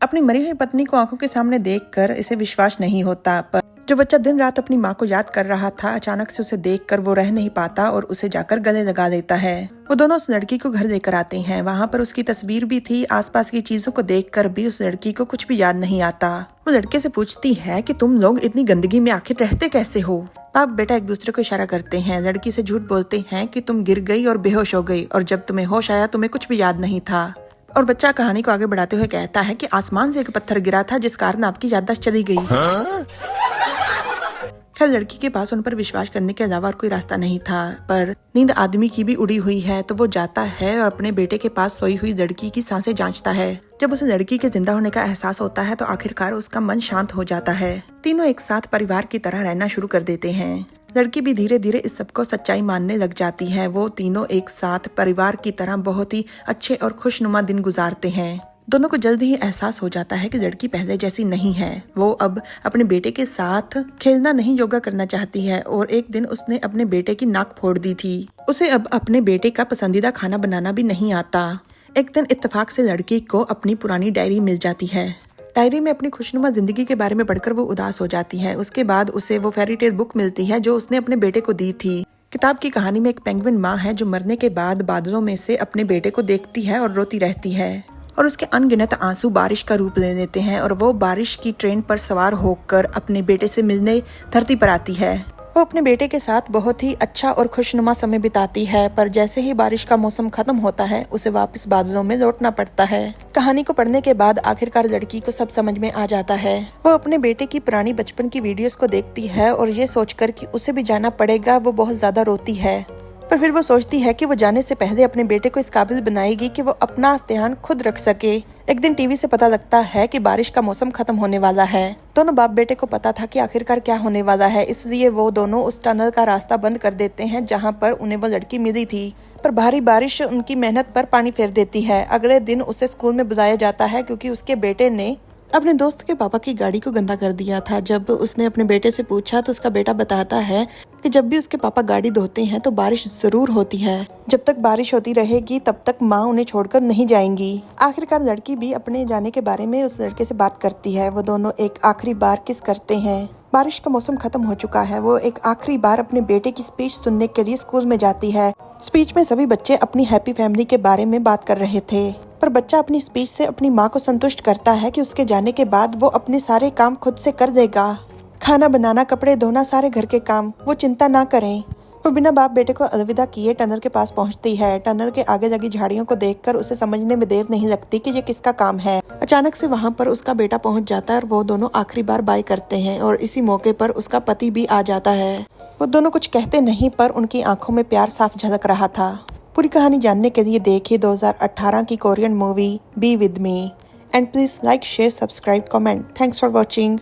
अपनी मरी हुई पत्नी को आंखों के सामने देखकर इसे विश्वास नहीं होता, पर जो बच्चा दिन रात अपनी माँ को याद कर रहा था, अचानक से उसे देखकर वो रह नहीं पाता और उसे जाकर गले लगा लेता है। वो दोनों उस लड़की को घर लेकर आते हैं। वहाँ पर उसकी तस्वीर भी थी। आसपास की चीजों को देखकर भी उस लड़की को कुछ भी याद नहीं आता। वो लड़के से पूछती है कि तुम लोग इतनी गंदगी में आखिर रहते कैसे हो। बाप बेटा एक दूसरे को इशारा करते हैं। लड़की से झूठ बोलते हैं कि तुम गिर गई और बेहोश हो गई और जब तुम्हें होश आया तुम्हें कुछ भी याद नहीं था। और बच्चा कहानी को आगे बढ़ाते हुए कहता है कि आसमान से एक पत्थर गिरा था जिस कारण आपकी याददाश्त चली गई। खैर लड़की के पास उन पर विश्वास करने के अलावा और कोई रास्ता नहीं था, पर नींद आदमी की भी उड़ी हुई है तो वो जाता है और अपने बेटे के पास सोई हुई लड़की की सांसें जांचता है। जब उसे लड़की के जिंदा होने का एहसास होता है तो आखिरकार उसका मन शांत हो जाता है। तीनों एक साथ परिवार की तरह रहना शुरू कर देते हैं। लड़की भी धीरे धीरे इस सबको सच्चाई मानने लग जाती है। वो तीनों एक साथ परिवार की तरह बहुत ही अच्छे और खुशनुमा दिन गुजारते हैं। दोनों को जल्द ही एहसास हो जाता है कि लड़की पहले जैसी नहीं है। वो अब अपने बेटे के साथ खेलना नहीं योगा करना चाहती है और एक दिन उसने अपने बेटे की नाक फोड़ दी थी। उसे अब अपने बेटे का पसंदीदा खाना बनाना भी नहीं आता। एक दिन इत्तेफाक से लड़की को अपनी पुरानी डायरी मिल जाती है। डायरी में अपनी खुशनुमा जिंदगी के बारे में पढ़कर वो उदास हो जाती है। उसके बाद उसे वो फेरी टेल बुक मिलती है जो उसने अपने बेटे को दी थी। किताब की कहानी में एक पेंगुइन माँ है जो मरने के बाद बादलों में से अपने बेटे को देखती है और रोती रहती है और उसके अनगिनत आंसू बारिश का रूप ले लेते हैं और वो बारिश की ट्रेन पर सवार होकर अपने बेटे से मिलने धरती पर आती है। वो अपने बेटे के साथ बहुत ही अच्छा और खुशनुमा समय बिताती है, पर जैसे ही बारिश का मौसम खत्म होता है उसे वापस बादलों में लौटना पड़ता है। कहानी को पढ़ने के बाद आखिरकार लड़की को सब समझ में आ जाता है। वो अपने बेटे की पुरानी बचपन की वीडियोस को देखती है और ये सोचकर कि उसे भी जाना पड़ेगा वो बहुत ज्यादा रोती है, पर फिर वो सोचती है कि वो जाने से पहले अपने बेटे को इस काबिल बनाएगी कि वो अपना ध्यान खुद रख सके। एक दिन टीवी से पता लगता है कि बारिश का मौसम खत्म होने वाला है। दोनों बाप बेटे को पता था कि आखिरकार क्या होने वाला है, इसलिए वो दोनों उस टनल का रास्ता बंद कर देते हैं जहाँ पर उन्हें वो लड़की मिली थी। पर भारी बारिश उनकी मेहनत पर पानी फेर देती है। अगले दिन उसे स्कूल में बुलाया जाता है क्योंकि उसके बेटे ने अपने दोस्त के पापा की गाड़ी को गंदा कर दिया था। जब उसने अपने बेटे से पूछा तो उसका बेटा बताता है कि जब भी उसके पापा गाड़ी धोते हैं तो बारिश जरूर होती है। जब तक बारिश होती रहेगी तब तक माँ उन्हें छोड़कर नहीं जाएंगी। आखिरकार लड़की भी अपने जाने के बारे में उस लड़के से बात करती है। वो दोनों एक आखिरी बार किस करते हैं। बारिश का मौसम खत्म हो चुका है। वो एक आखिरी बार अपने बेटे की स्पीच सुनने के लिए स्कूल में जाती है। स्पीच में सभी बच्चे अपनी हैप्पी फैमिली के बारे में बात कर रहे थे, पर बच्चा अपनी स्पीच से अपनी माँ को संतुष्ट करता है कि उसके जाने के बाद वो अपने सारे काम खुद से कर देगा। खाना बनाना, कपड़े धोना, सारे घर के काम वो चिंता ना करें। वो बिना बाप बेटे को अलविदा किए टनल के पास पहुंचती है। टनल के आगे लगी झाड़ियों को देखकर उसे समझने में देर नहीं लगती कि ये किसका काम है। अचानक से वहां पर उसका बेटा पहुंच जाता है और वो दोनों आखिरी बार बाय करते हैं और इसी मौके पर उसका पति भी आ जाता है। वो दोनों कुछ कहते नहीं, पर उनकी आंखों में प्यार साफ झलक रहा था। पूरी कहानी जानने के लिए देखिए 2018 की Korean movie be with me and please like, share, subscribe, comment. Thanks for watching.